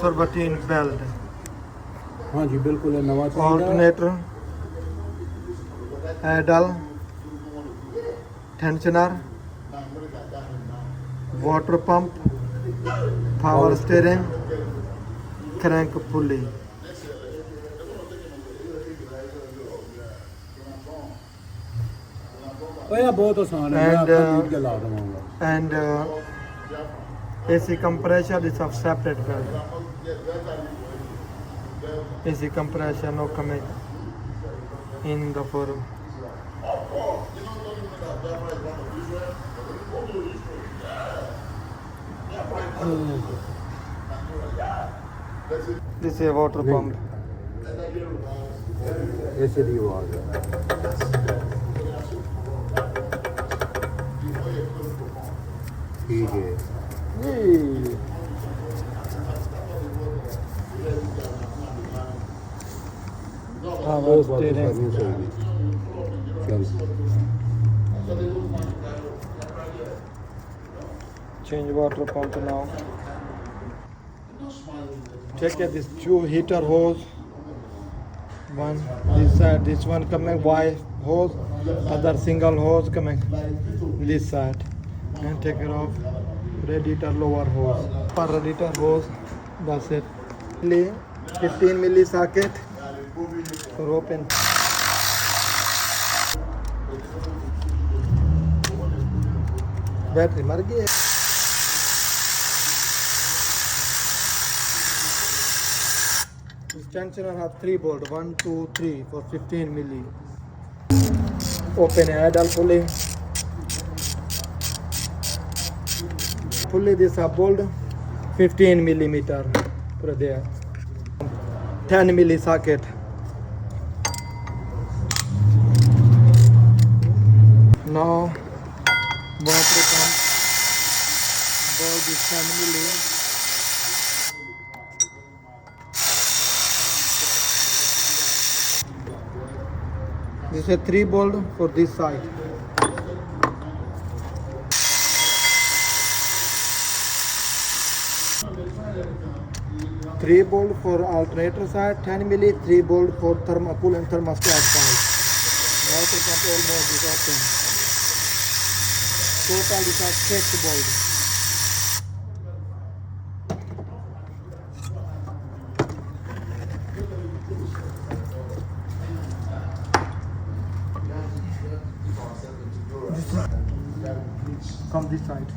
Suburban belt. हाँ जी बिल्कुल है नवा चाहिए Alternator, idle, tensioner, water pump, power steering, crank pulley. ओ यार बहुत आसान है मैं And, आपको नीट के ला दूंगा and AC compressor is of separate belt. AC compressor no coming in the forum. This is a water pump. ऐसे दी आवाज है ठीक है Power steering. Change water pump now. Check it, this two heater hose. One this side, this one coming Y hose, other single hose coming this side. And take it off. Radiator lower hose. For radiator hose, that's it. 15 milli socket for open. Battery मर गई है. This tensioner have 3 bolt, 1, 2, 3 for 15 milli. Open idle pulley. Pulley this up bolt 15 millimeter. Put it there. 10 milli socket. Now water pump. Bolt is 10 milli. This is a 3 bolt for this side. Three bolt for alternator side, 10 milli, 3 bolt for thermocooler and thermostat side. Water pump almost is open. Total is 6 bolt. From this side.